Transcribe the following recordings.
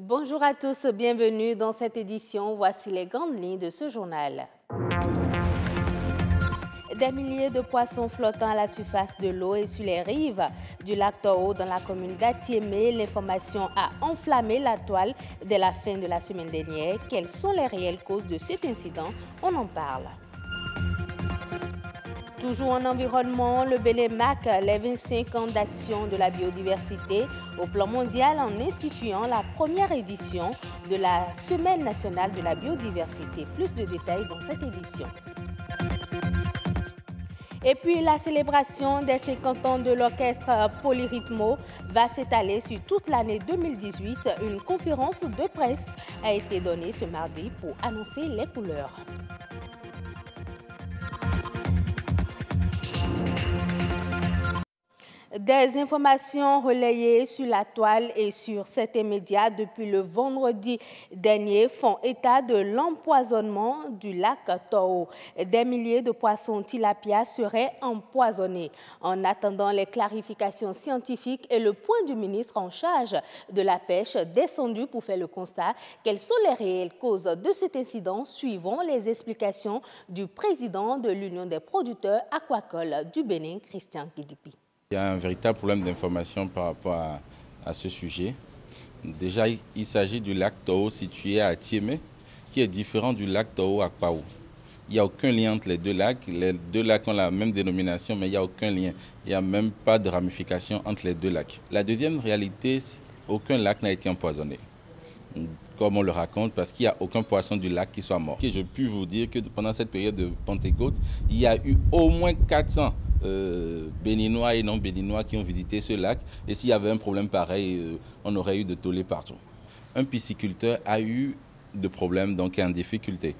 Bonjour à tous, bienvenue dans cette édition. Voici les grandes lignes de ce journal. Des milliers de poissons flottant à la surface de l'eau et sur les rives du lac Toro dans la commune d'Atiémé. L'information a enflammé la toile dès la fin de la semaine dernière. Quelles sont les réelles causes de cet incident? On en parle. Toujours en environnement, le Bénin marque les 25 ans d'action de la biodiversité au plan mondial en instituant la première édition de la Semaine nationale de la biodiversité. Plus de détails dans cette édition. Et puis la célébration des 50 ans de l'orchestre Polyrythmo va s'étaler sur toute l'année 2018. Une conférence de presse a été donnée ce mardi pour annoncer les couleurs. Des informations relayées sur la toile et sur certains médias depuis le vendredi dernier font état de l'empoisonnement du lac Toro. Des milliers de poissons tilapia seraient empoisonnés. En attendant les clarifications scientifiques et le point du ministre en charge de la pêche descendu pour faire le constat, quelles sont les réelles causes de cet incident? Suivons les explications du président de l'Union des producteurs aquacoles du Bénin, Christian Kidipi. Il y a un véritable problème d'information par rapport à ce sujet. Déjà, il s'agit du lac Toro situé à Atiémé, qui est différent du lac Toro à Kpaou. Il n'y a aucun lien entre les deux lacs. Les deux lacs ont la même dénomination, mais il n'y a aucun lien. Il n'y a même pas de ramification entre les deux lacs. La deuxième réalité, aucun lac n'a été empoisonné, comme on le raconte, parce qu'il n'y a aucun poisson du lac qui soit mort. Je peux vous dire que pendant cette période de Pentecôte, il y a eu au moins 400 béninois et non béninois qui ont visité ce lac. Et s'il y avait un problème pareil, on aurait eu de tollés partout. Un pisciculteur a eu de problèmes, donc est en difficulté.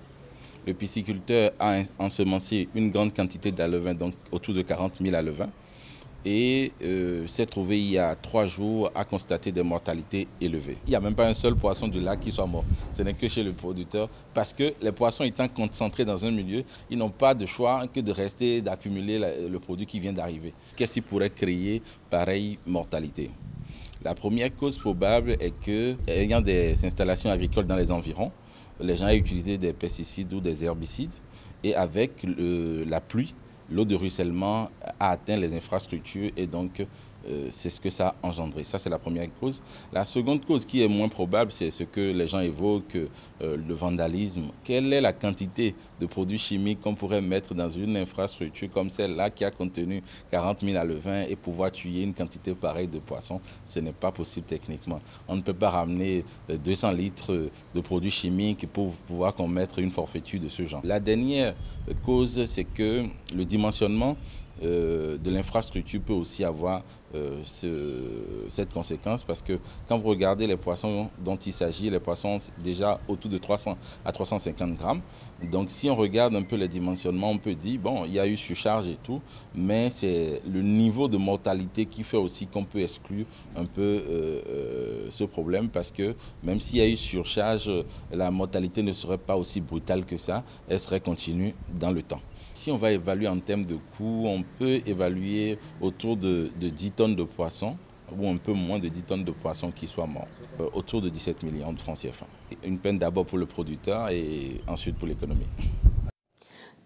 Le pisciculteur a ensemencé une grande quantité d'alevins, donc autour de 40 000 alevins. Et s'est trouvé il y a 3 jours à constater des mortalités élevées. Il n'y a même pas un seul poisson du lac qui soit mort. Ce n'est que chez le producteur parce que les poissons étant concentrés dans un milieu, ils n'ont pas de choix que de rester, d'accumuler le produit qui vient d'arriver. Qu'est-ce qui pourrait créer pareille mortalité? La première cause probable est que, ayant des installations agricoles dans les environs, les gens ont utilisé des pesticides ou des herbicides et avec la pluie, l'eau de ruissellement a atteint les infrastructures et donc c'est ce que ça a engendré. Ça, c'est la première cause. La seconde cause qui est moins probable, c'est ce que les gens évoquent, le vandalisme. Quelle est la quantité de produits chimiques qu'on pourrait mettre dans une infrastructure comme celle-là qui a contenu 40 000 alevins et pouvoir tuer une quantité pareille de poissons? Ce n'est pas possible techniquement. On ne peut pas ramener 200 litres de produits chimiques pour pouvoir commettre une forfaiture de ce genre. La dernière cause, c'est que le dimensionnement de l'infrastructure peut aussi avoir cette conséquence parce que quand vous regardez les poissons dont il s'agit, les poissons déjà autour de 300 à 350 grammes. Donc si on regarde un peu les dimensionnements, on peut dire, bon, il y a eu surcharge et tout, mais c'est le niveau de mortalité qui fait aussi qu'on peut exclure un peu ce problème parce que même s'il y a eu surcharge, la mortalité ne serait pas aussi brutale que ça, elle serait continue dans le temps. Si on va évaluer en termes de coût, on peut évaluer autour de 10 tonnes de poissons ou un peu moins de 10 tonnes de poissons qui soient morts, autour de 17 millions de francs CFA. Une peine d'abord pour le producteur et ensuite pour l'économie.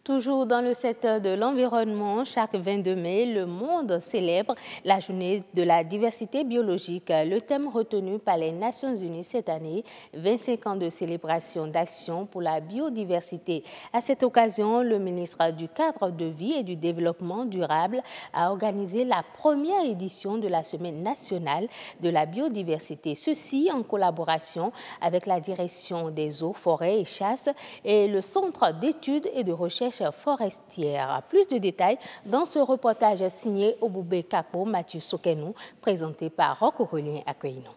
Toujours dans le secteur de l'environnement, chaque 22 mai, le monde célèbre la journée de la diversité biologique. Le thème retenu par les Nations Unies cette année, 25 ans de célébration d'action pour la biodiversité. À cette occasion, le ministre du Cadre de vie et du Développement durable a organisé la première édition de la Semaine nationale de la biodiversité. Ceci en collaboration avec la Direction des eaux, forêts et chasses et le Centre d'études et de recherche forestière. Plus de détails dans ce reportage signé Oboubé Kako, Mathieu Sokenou, présenté par Roch Aurélien Akweino.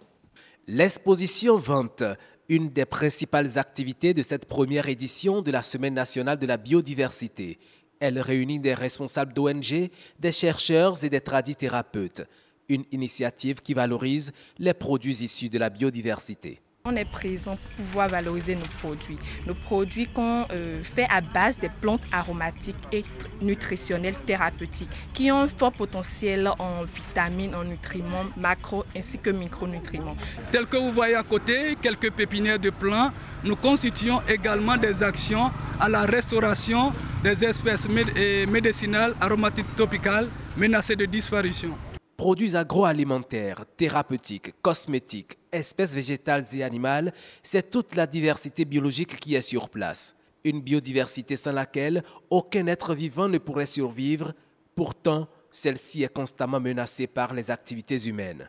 L'exposition vente, une des principales activités de cette première édition de la Semaine nationale de la biodiversité. Elle réunit des responsables d'ONG, des chercheurs et des tradithérapeutes. Une initiative qui valorise les produits issus de la biodiversité. On est présent pour pouvoir valoriser nos produits qu'on fait à base des plantes aromatiques et nutritionnelles thérapeutiques qui ont un fort potentiel en vitamines, en nutriments, macro ainsi que micronutriments. Tel que vous voyez à côté, quelques pépinières de plants, nous constituons également des actions à la restauration des espèces médicinales, aromatiques tropicales menacées de disparition. Produits agroalimentaires, thérapeutiques, cosmétiques, espèces végétales et animales, c'est toute la diversité biologique qui est sur place. Une biodiversité sans laquelle aucun être vivant ne pourrait survivre. Pourtant, celle-ci est constamment menacée par les activités humaines.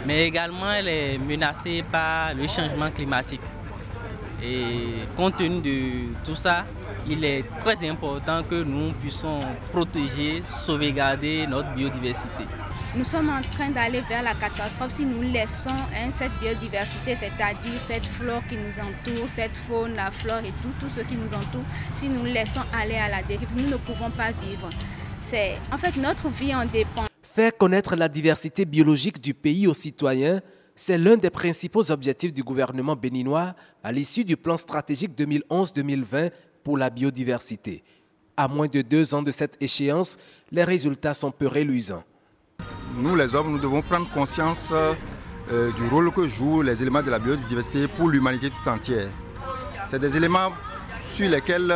Mais également, elle est menacée par le changement climatique. Et compte tenu de tout ça, il est très important que nous puissions protéger, sauvegarder notre biodiversité. Nous sommes en train d'aller vers la catastrophe si nous laissons cette biodiversité, c'est-à-dire cette flore qui nous entoure, cette faune, la flore et tout ce qui nous entoure. Si nous laissons aller à la dérive, nous ne pouvons pas vivre. En fait, notre vie en dépend. Faire connaître la diversité biologique du pays aux citoyens, c'est l'un des principaux objectifs du gouvernement béninois à l'issue du plan stratégique 2011-2020 pour la biodiversité. À moins de 2 ans de cette échéance, les résultats sont peu reluisants. Nous, les hommes, nous devons prendre conscience du rôle que jouent les éléments de la biodiversité pour l'humanité tout entière. C'est des éléments sur lesquels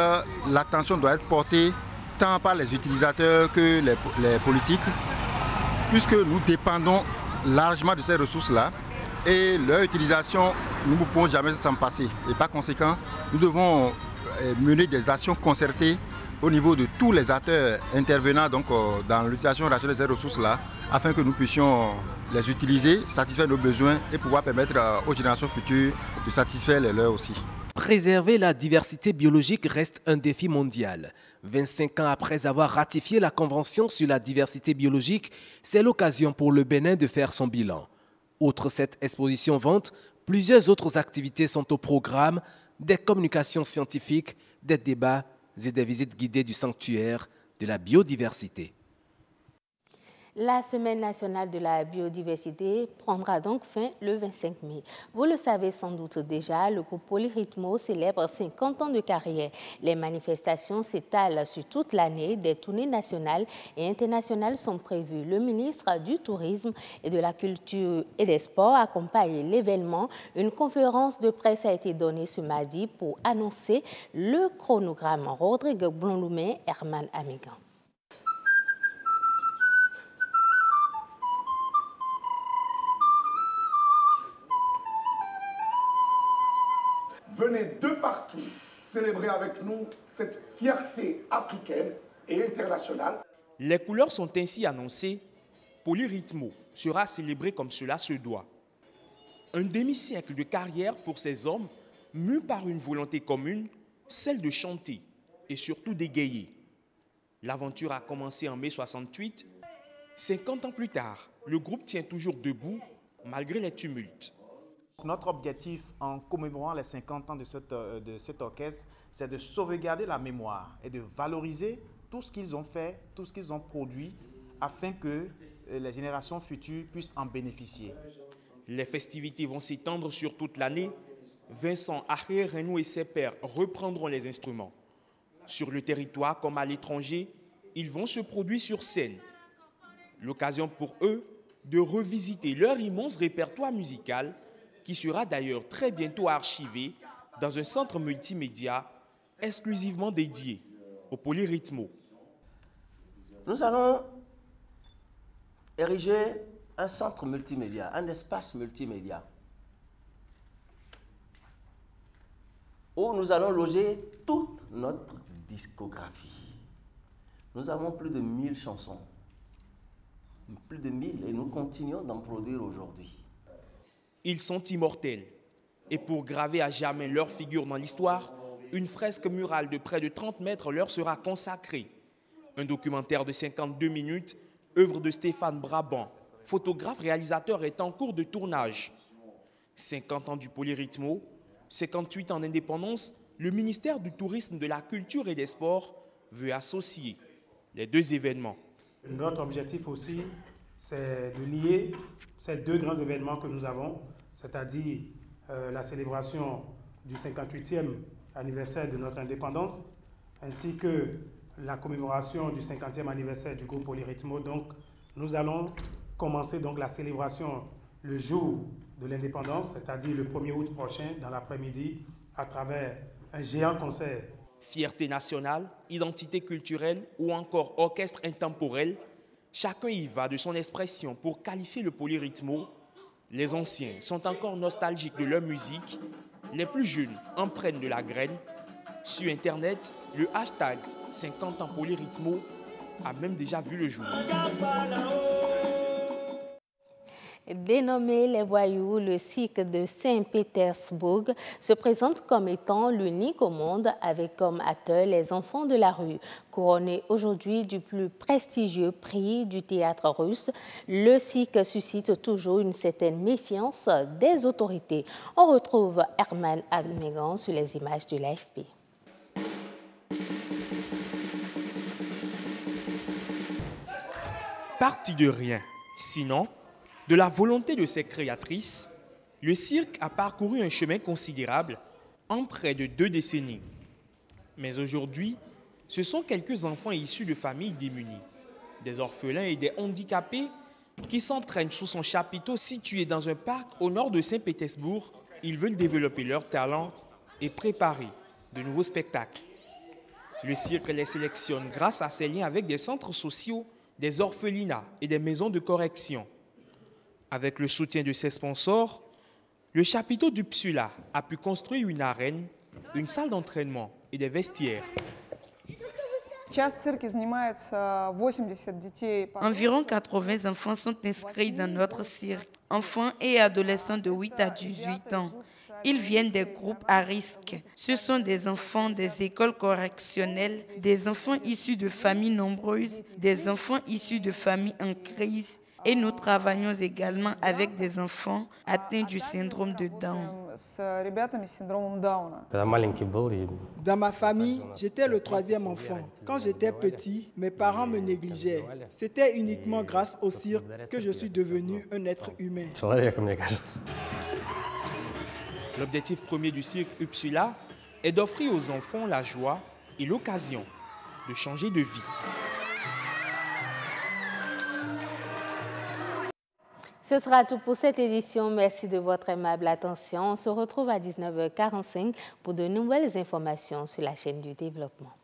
l'attention doit être portée tant par les utilisateurs que les politiques, puisque nous dépendons largement de ces ressources-là et leur utilisation, nous ne pouvons jamais s'en passer. Et par conséquent, nous devons mener des actions concertées au niveau de tous les acteurs intervenant dans l'utilisation rationnelle de ces ressources-là, afin que nous puissions les utiliser, satisfaire nos besoins et pouvoir permettre aux générations futures de satisfaire les leurs aussi. Préserver la diversité biologique reste un défi mondial. 25 ans après avoir ratifié la Convention sur la diversité biologique, c'est l'occasion pour le Bénin de faire son bilan. Outre cette exposition-vente, plusieurs autres activités sont au programme, des communications scientifiques, des débats et des visites guidées du sanctuaire de la biodiversité. La Semaine nationale de la biodiversité prendra donc fin le 25 mai. Vous le savez sans doute déjà, le groupe Polyrythmo célèbre 50 ans de carrière. Les manifestations s'étalent sur toute l'année. Des tournées nationales et internationales sont prévues. Le ministre du Tourisme et de la Culture et des Sports accompagne l'événement. Une conférence de presse a été donnée ce mardi pour annoncer le chronogramme. Rodrigue Blonloumé, Herman Amigan. Venez de partout célébrer avec nous cette fierté africaine et internationale. Les couleurs sont ainsi annoncées. Polyrythmo sera célébré comme cela se doit. Un demi-siècle de carrière pour ces hommes, mus par une volonté commune, celle de chanter et surtout d'égayer. L'aventure a commencé en mai 68. 50 ans plus tard, le groupe tient toujours debout malgré les tumultes. Notre objectif en commémorant les 50 ans de cet orchestre, c'est de sauvegarder la mémoire et de valoriser tout ce qu'ils ont fait, tout ce qu'ils ont produit, afin que les générations futures puissent en bénéficier. Les festivités vont s'étendre sur toute l'année. Vincent Ahé-Renou et ses pairs reprendront les instruments. Sur le territoire comme à l'étranger, ils vont se produire sur scène. L'occasion pour eux de revisiter leur immense répertoire musical, qui sera d'ailleurs très bientôt archivé dans un centre multimédia exclusivement dédié au Polyrythmo. Nous allons ériger un centre multimédia, un espace multimédia, où nous allons loger toute notre discographie. Nous avons plus de 1000 chansons, plus de 1000, et nous continuons d'en produire aujourd'hui. Ils sont immortels. Et pour graver à jamais leur figure dans l'histoire, une fresque murale de près de 30 mètres leur sera consacrée. Un documentaire de 52 minutes, œuvre de Stéphane Brabant, photographe réalisateur, est en cours de tournage. 50 ans du Polyrythmo, 58 ans d'indépendance, le ministère du Tourisme, de la Culture et des Sports veut associer les deux événements. Notre objectif aussi, c'est de lier ces deux grands événements que nous avons, c'est-à-dire la célébration du 58e anniversaire de notre indépendance, ainsi que la commémoration du 50e anniversaire du groupe Polyrythmo. Donc, nous allons commencer donc la célébration le jour de l'indépendance, c'est-à-dire le 1er août prochain, dans l'après-midi, à travers un géant concert. Fierté nationale, identité culturelle ou encore orchestre intemporel, chacun y va de son expression pour qualifier le Polyrythmo. Les anciens sont encore nostalgiques de leur musique, les plus jeunes en prennent de la graine. Sur Internet, le hashtag 50 ans Polyrythmo a même déjà vu le jour. Dénommé Les Voyous, le cirque de Saint-Pétersbourg se présente comme étant l'unique au monde avec comme acteurs les enfants de la rue. Couronné aujourd'hui du plus prestigieux prix du théâtre russe, le cirque suscite toujours une certaine méfiance des autorités. On retrouve Herman Abmegan sur les images de l'AFP. Parti de rien, sinon de la volonté de ses créatrices, le cirque a parcouru un chemin considérable en près de 2 décennies. Mais aujourd'hui, ce sont quelques enfants issus de familles démunies, des orphelins et des handicapés qui s'entraînent sous son chapiteau situé dans un parc au nord de Saint-Pétersbourg. Ils veulent développer leur talent et préparer de nouveaux spectacles. Le cirque les sélectionne grâce à ses liens avec des centres sociaux, des orphelinats et des maisons de correction. Avec le soutien de ses sponsors, le chapiteau du Psula a pu construire une arène, une salle d'entraînement et des vestiaires. Environ 80 enfants sont inscrits dans notre cirque, enfants et adolescents de 8 à 18 ans. Ils viennent des groupes à risque. Ce sont des enfants des écoles correctionnelles, des enfants issus de familles nombreuses, des enfants issus de familles en crise. Et nous travaillons également avec des enfants atteints du syndrome de Down. Dans ma famille, j'étais le 3e enfant. Quand j'étais petit, mes parents me négligeaient. C'était uniquement grâce au cirque que je suis devenu un être humain. L'objectif premier du cirque Uppsala est d'offrir aux enfants la joie et l'occasion de changer de vie. Ce sera tout pour cette édition. Merci de votre aimable attention. On se retrouve à 19h45 pour de nouvelles informations sur la chaîne du développement.